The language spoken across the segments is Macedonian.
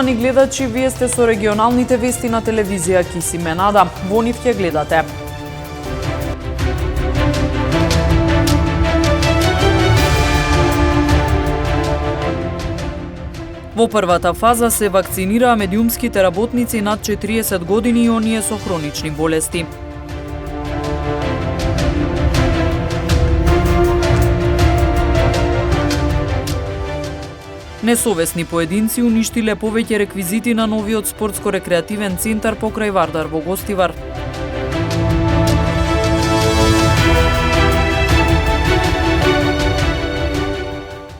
Почитувани гледачи, вие сте со регионалните вести на телевизија Кисименада. Во нив ќе гледате. Во првата фаза се вакцинираа медиумските работници над 40 години и оние со хронични болести. Несовесни поединци уништиле повеќе реквизити на новиот спортско-рекреативен центар покрај Вардар во Гостивар.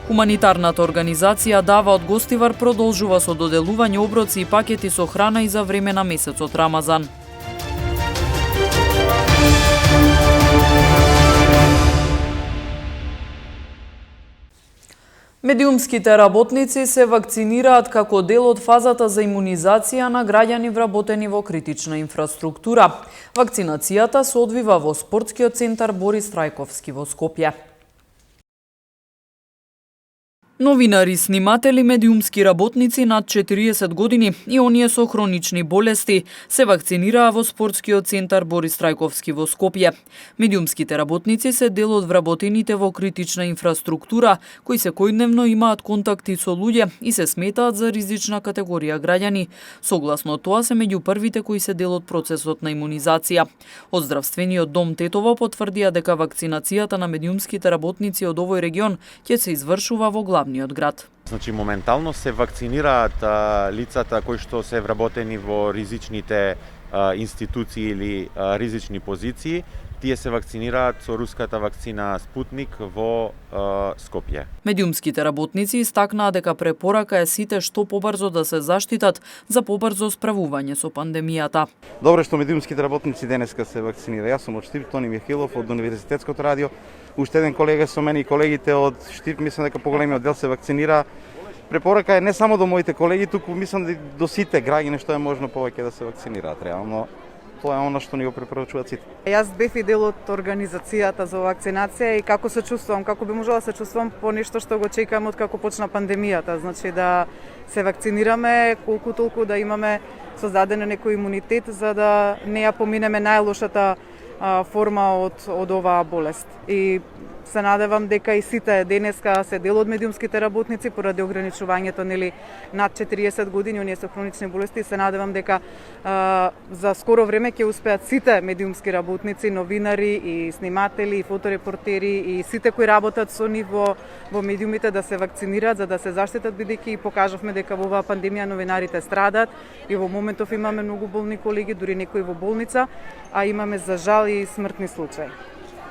Хуманитарната организација Дава од Гостивар продолжува со доделување оброци и пакети со храна и за време на месецот Рамазан. Медиумските работници се вакцинираат како дел од фазата за имунизација на граѓани вработени во критична инфраструктура. Вакцинацијата се одвива во спортскиот центар Борис Трајковски во Скопје. Новинари, сниматели, медиумски работници над 40 години и оние со хронични болести се вакцинираа во спортскиот центар Борис Трајковски во Скопје. Медиумските работници се дел од вработените во критична инфраструктура, кои секојдневно имаат контакти со луѓе и се сметаат за ризична категорија граѓани. Согласно тоа се меѓу првите кои се дел од процесот на имунизација. Од Здравствениот дом Тетово потврдија дека вакцинацијата на медиумските работници од овој регион ќе се извршува во главниот град. Значи, моментално се вакцинираат лицата кои што се вработени во ризичните институции или ризични позиции. Тие се вакцинираат со руската вакцина Спутник во Скопје. Медиумските работници истакнаа дека препорака е сите што побрзо да се заштитат за побрзо справување со пандемијата. Добро што медиумските работници денеска се вакцинира. Јас сум од Штип, Тони Михилов од Универзитетското радио. Уште еден колега со мене и колегите од Штип, мислам дека поголемиот дел се вакцинира. Препорака е не само до моите колеги, туку мислам и до сите граѓани што е можно повеќе да се вакцинираат. Реално тоа е она што ни го препорачуваат сите. Јас бев и дел од организацијата за вакцинација и како се чувствувам, како би можела да се чувствувам по нешто што го чекам од како почна пандемијата, значи да се вакцинираме колку толку да имаме создаден некој имунитет за да не ја поминеме најлошата форма од оваа болест. И се надевам дека и сите денеска се дел од медиумските работници поради ограничувањето нели над 40 години оние со хронични болести. Се надевам дека за скоро време ќе успеат сите медиумски работници, новинари и сниматели и фоторепортери и сите кои работат со нив во медиумите да се вакцинираат за да се заштитат, бидејќи покажавме дека во оваа пандемија новинарите страдат и во моментов имаме многу болни колеги, дури некои во болница, а имаме за жал и смртни случаи.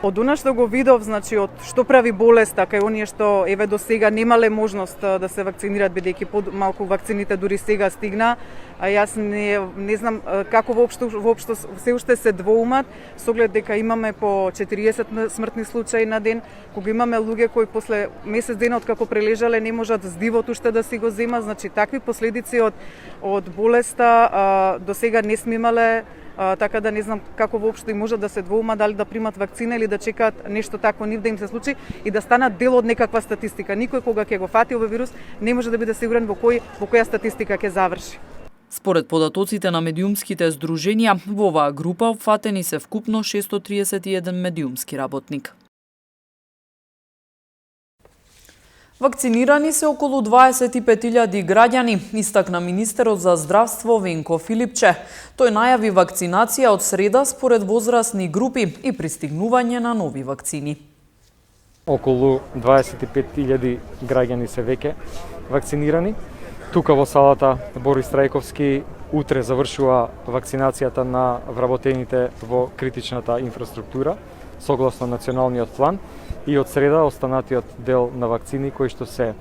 Од она што го видов, значи од што прави болеста кај оние што еве до сега немале можност да се вакцинираат бидејќи малку вакцините дури сега стигна, а јас не знам како воопшто се уште се двоумат со оглед дека имаме по 40 смртни случаи на ден, кога имаме луѓе кои после месец дена од како прележале не можат здивот уште да си го зема, значи такви последици од болеста до сега не сме имале. Така да не знам како воопшто и може да се двоума дали да примат вакцина или да чекаат нешто тако нив да им се случи и да станат дел од некаква статистика. Никој кога ќе го фати овој вирус не може да биде сигурен во која статистика ќе заврши. Според податоците на медиумските здруженија, во оваа група опфатени се вкупно 631 медиумски работник. Вакцинирани се околу 25.000 граѓани, истакна министерот за здравство Венко Филипче. Тој најави вакцинација од среда според возрастни групи и пристигнување на нови вакцини. Околу 25.000 граѓани се веќе вакцинирани. Тука во салата Борис Трајковски утре завршува вакцинацијата на вработените во критичната инфраструктура согласно националниот план. И од среда останатиот дел на вакцини кои што се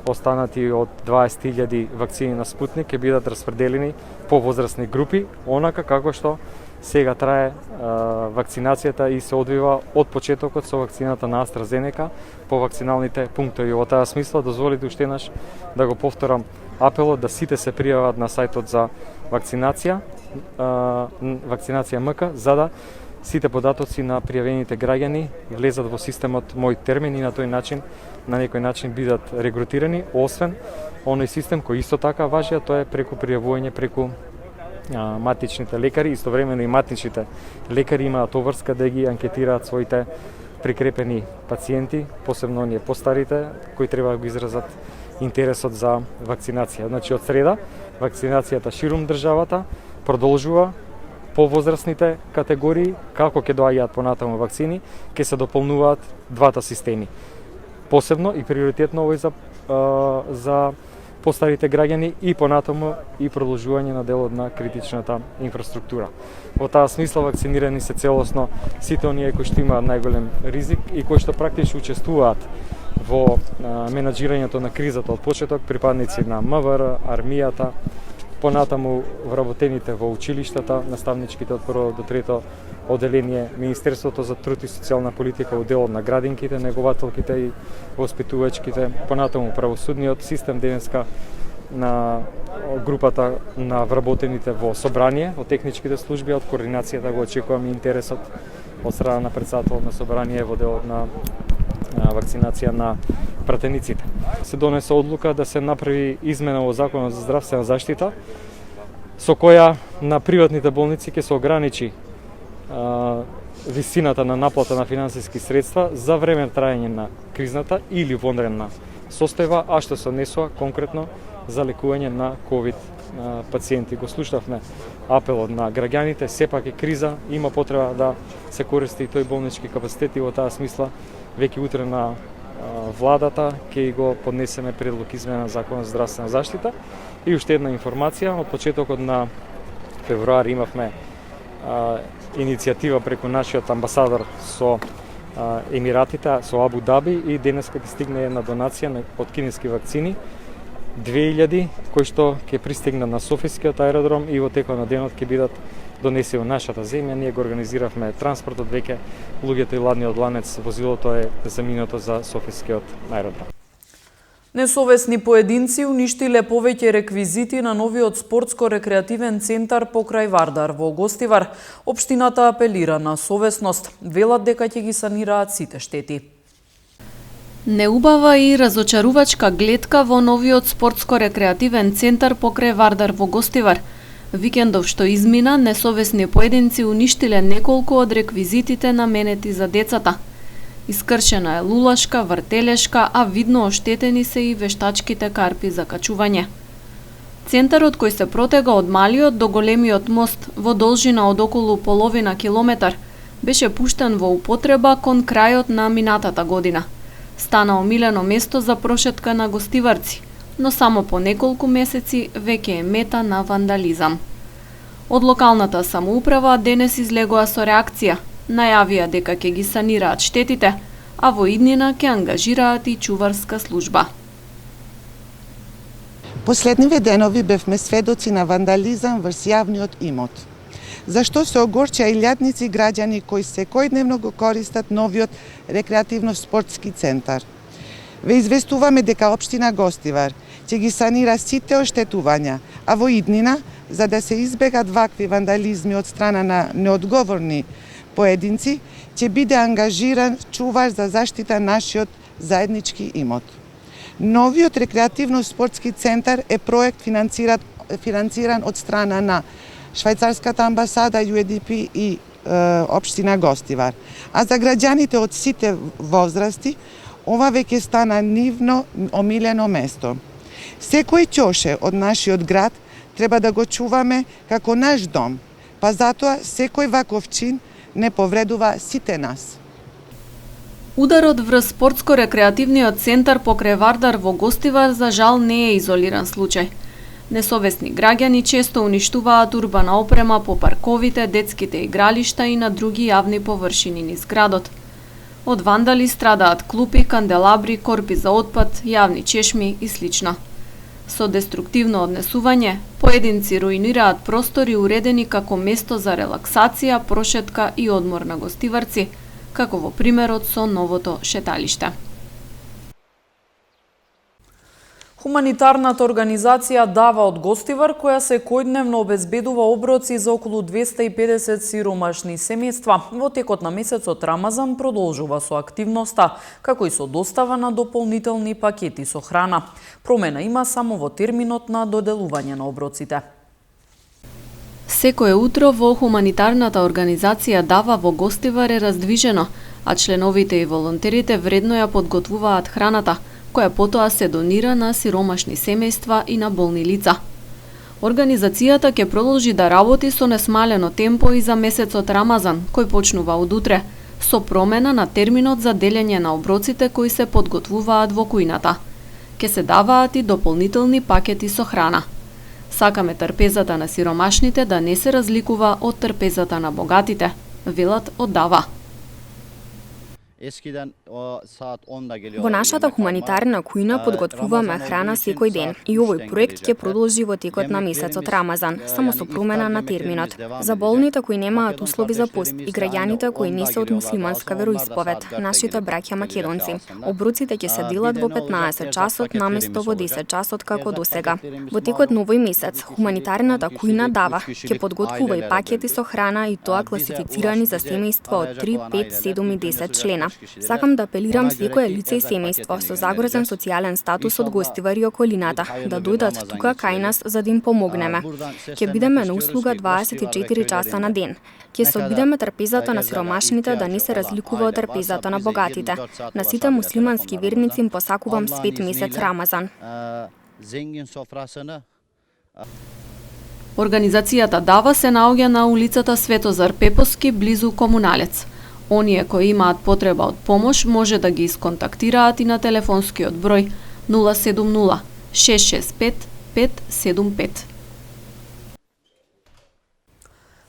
останати од 20.000 вакцини на Спутник ќе бидат распределени по возрастни групи, онака како што сега трае вакцинацијата и се одвива од почетокот со вакцината на AstraZeneca по вакциналните пунктови. Во таа смисла дозволите уште еднаш да го повторам апелот да сите се пријават на сајтот за вакцинација МК за да сите податоци на пријавените граѓани влезат во системот Мој термин и на тој начин, на некој начин бидат регрутирани, освен оној систем кој исто така важи, а тоа е преку пријавување преку матичните лекари. Истовремено и матичните лекари имаат обврска да ги анкетираат своите прикрепени пациенти, посебно оние постарите, кои треба да го изразат интересот за вакцинација. Значи, од среда, вакцинацијата ширум државата продолжува. По возрастните категории, како ќе доаѓаат понатаму вакцини, ќе се дополнуваат двата системи. Посебно и приоритетно овој за постарите граѓани и понатаму и продолжување на делот на критичната инфраструктура. Во таа смисла вакцинирани се целосно сите оние кои што имаат најголем ризик и кои што практично учествуваат во менаџирањето на кризата од почеток, припадници на МВР, армијата, понатаму вработените во училиштата, наставничките од 1 до 3 одделение, Министерството за труд и социјална политика во делот на градинките, негователките и воспитувачките, понатаму правосудниот систем денеска на групата на вработените во собрание, од техничките служби, од координацијата го очекувам и интересот од страна на претседателот на собрание во делот на вакцинација на пратениците. Се донесе одлука да се направи измена во Законот за здравствена заштита, со која на приватните болници ќе се ограничи висината на наплата на финансиски средства за време траење на кризната или вонредна состојба, а што се однесува конкретно за лекување на ковид пациенти. Го слушавме апелот на граѓаните, сепак е криза, има потреба да се користи тој болнички капацитет и во таа смисла веќе утре на владата ќе го поднесеме предлог измена на Законот за здравствена заштита. И уште една информација, од почетокот на февруари имавме иницијатива преку нашиот амбасадор со Емиратите, со Абу Даби, и денеска ќе стигне една донација од кинески вакцини, 2000 кои што ќе пристигнат на Софискиот аеродром и во текот на денот ќе бидат донеси во нашата земја. Ние го организиравме транспортот, веќе луѓето и ладниот ланец, возилото е заминато за Софискиот аеродром. Несовесни поединци уништиле повеќе реквизити на новиот спортско-рекреативен центар покрај Вардар во Гостивар. Општината апелира на совесност, велат дека ќе ги санираат сите штети. Неубава и разочарувачка гледка во новиот спортско-рекреативен центар покрај Вардар во Гостивар. Викендов што измина, несовесни поединци уништиле неколку од реквизитите наменети за децата. Искршена е лулашка, вртелешка, а видно оштетени се и вештачките карпи за качување. Центарот кој се протега од малиот до големиот мост во должина од околу половина километар беше пуштен во употреба кон крајот на минатата година. Стана омилено место за прошетка на гостиварци, но само по неколку месеци веќе е мета на вандализам. Од локалната самоуправа денес излегоа со реакција. Најавија дека ќе ги санираат штетите, а во иднина ќе ангажираат и чуварска служба. Последниве денови бевме сведоци на вандализам врз јавниот имот, зашто се огорча илјадници граѓани кои секојдневно го користат новиот рекреативно-спортски центар. Ве известуваме дека општина Гостивар ќе ги санира сите оштетувања, а во иднина, за да се избегат вакви вандализми од страна на неодговорни поединци, ќе биде ангажиран чувар за заштита нашиот заеднички имот. Новиот рекреативно-спортски центар е проект финансиран од страна на Швајцарската амбасада, UNDP и општина Гостивар. А за граѓаните од сите возрасти, ова веќе стана нивно омилено место. Секој ќоше од нашиот град треба да го чуваме како наш дом, па затоа секој ваков чин не повредува сите нас. Ударот врз спортско-рекреативниот центар покрај Вардар во Гостивар за жал не е изолиран случај. Несовесни граѓани често уништуваат урбана опрема по парковите, детските игралишта и на други јавни површини низ градот. Од вандали страдаат клупи, канделабри, корпи за отпад, јавни чешми и слично. Со деструктивно однесување, поединци руинираат простори уредени како место за релаксација, прошетка и одмор на гостиварци, како во примерот со новото шеталиште. Хуманитарната организација Дава од Гостивар, која секојдневно обезбедува оброци за околу 250 сиромашни семејства, во текот на месецот Рамазан продолжува со активноста, како и со достава на дополнителни пакети со храна. Промена има само во терминот на доделување на оброците. Секое утро во хуманитарната организација Дава во Гостивар е раздвижено, а членовите и волонтерите вредно ја подготвуваат храната, која потоа се донира на сиромашни семејства и на болни лица. Организацијата ќе продолжи да работи со несмалено темпо и за месецот Рамазан, кој почнува од утре, со промена на терминот за делење на оброците кои се подготвуваат во кујната. Ке се даваат и дополнителни пакети со храна. Сакаме трпезата на сиромашните да не се разликува од трпезата на богатите, велат од Дава. Во нашата хуманитарна кујна подготвуваме храна секој ден и овој проект ќе продолжи во текот на месецот Рамазан, само со промена на терминот. За болните кои немаат услови за пост и граѓаните кои не се од муслиманска вероисповед, нашите браќа македонци, оброците ќе се делат во 15 часот наместо во 10 часот како досега. Во текот на овој месец хуманитарната кујна Дава ќе подготвува и пакети со храна и тоа класифицирани за семејства од 3, 5, 7 и 10 члена. Сакам да апелирам секое лице и семејство со загрозен социјален статус од Гостивар и околината да дојдат тука кај нас за да им помогнеме. Ќе бидеме на услуга 24 часа на ден. Ќе се обидеме трпезата на сиромашните да не се разликува од трпезата на богатите. На сите муслимански верници им посакувам свет месец Рамазан. Организацијата Дава се наоѓа на улицата Светозар Пепоски близу Комуналец. Оние кои имаат потреба од помош може да ги исконтактираат и на телефонскиот број 070 665 575.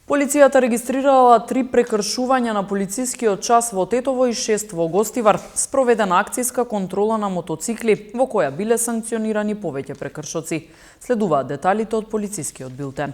Полицијата регистрирала 3 прекршувања на полицискиот час во Тетово и 6 во Гостивар. Спроведена акцијска контрола на мотоцикли, во која биле санкционирани повеќе прекршоци. Следуваат деталите од полицискиот билтен.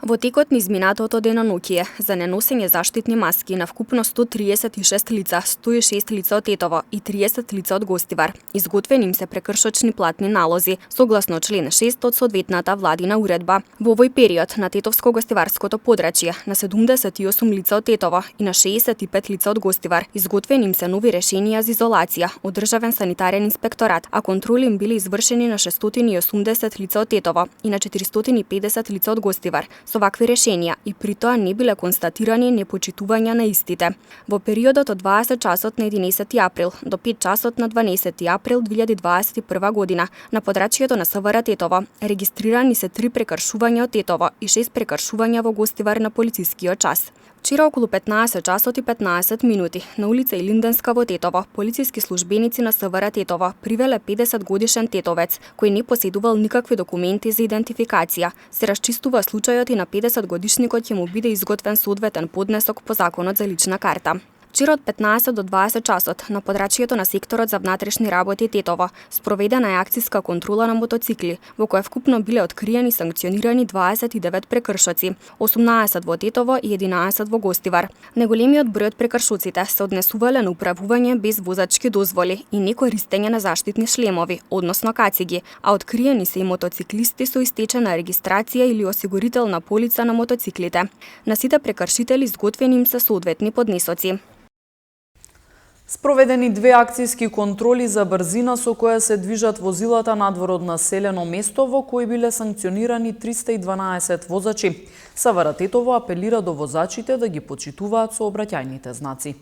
Во текот на изминатото денонокие за неносење заштитни маски на вкупно 136 лица, 106 лица од Тетово и 30 лица од Гостивар, изготвени им се прекршочни платни налози, согласно член 6 од соодветната владина уредба. Во овој период на Тетовско-Гостиварското подрачје на 78 лица од Тетово и на 65 лица од Гостивар, изготвени им се нови решенија за изолација од Државен санитарен инспекторат, а контроли им биле извршени на 680 лица од Тетово и на 450 лица од Гостивар, со вакви решенија и при тоа не биле констатирани непочитувања на истите. Во периодот од 20 часот на 11 април до 5 часот на 12 април 2021 година на подрачјето на СВР Тетово регистрирани се 3 прекршувања од Тетово и 6 прекршувања во Гостивар на полицискиот час. Вчера околу 15 часот и 15 минути на улица Илинденска во Тетово, полициски службеници на СВР Тетово привеле 50 годишен тетовец кој не поседувал никакви документи за идентификација. Се расчистува случајот и на 50 годишникот ќе му биде изготвен соодветен поднесок по законот за лична карта. Вчера од 15 до 20 часот на подрачјето на секторот за внатрешни работи Тетово спроведена е акцијска контрола на мотоцикли, во која вкупно биле откриени и санкционирани 29 прекршоци, 18 во Тетово и 11 во Гостивар. Неголемиот број од прекршоците се однесувале на управување без возачки дозволи и некористење на заштитни шлемови, односно кациги, а откриени се и мотоциклисти со истечена регистрација или осигурителна полица на мотоциклите. На сите прекршители изготвени им се соодветни поднесоци. Спроведени 2 акцијски контроли за брзина со која се движат возилата надвор од населено место, во кои биле санкционирани 312 возачи. СВР Тетово апелира до возачите да ги почитуваат сообраќајните знаци.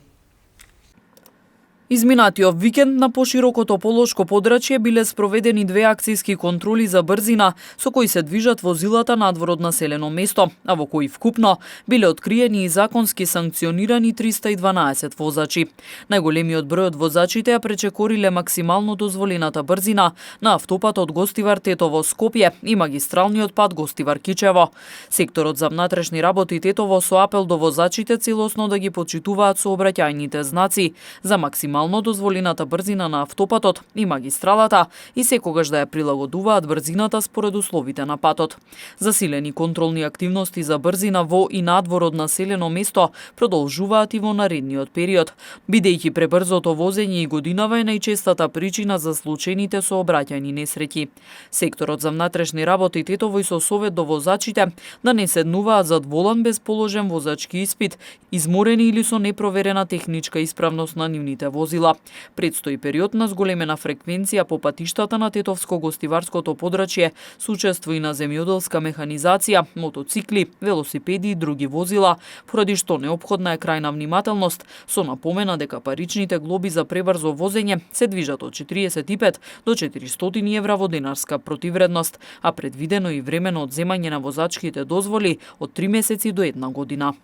Изминатиот викенд на поширокото полошко подрачје биле спроведени 2 акцијски контроли за брзина со кои се движат возилата надвор од населено место, а во кои вкупно биле откриени и законски санкционирани 312 возачи. Најголемиот број од возачите ја пречекориле максимално дозволената брзина на автопатот Гостивар Тетово Скопје и магистралниот пат Гостивар Кичево. Секторот за внатрешни работи Тетово со апел до возачите целосно да ги почитуваат сообраќајните знаци за максимално максимално дозволената брзина на автопатот и магистралата и секогаш да ја прилагодуваат брзината според условите на патот. Засилени контролни активности за брзина во и надвор од населено место продолжуваат и во наредниот период, бидејќи пребрзото возење и годинава е најчестата причина за случајните сообраќајни несреќи. Секторот за внатрешни работи тетово и со совет до возачите да не седнуваат зад волан без положен возачки испит, изморени или со непроверена техничка исправност на нивните возила. Предстои период на зголемена фреквенција по патиштата на Тетовско-гостиварското подрачје, со учество и на земјоделска механизација, мотоцикли, велосипеди и други возила, поради што неопходна е крајна внимателност, со напомена дека паричните глоби за пребрзо возење се движат од 45 до 400 евра во денарска противредност, а предвидено и времено одземање на возачките дозволи од 3 месеци до 1 година.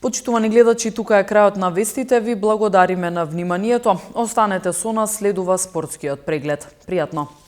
Почитувани гледачи, тука е крајот на вестите. Ви благодариме на вниманието. Останете со нас, следува спортскиот преглед. Пријатно!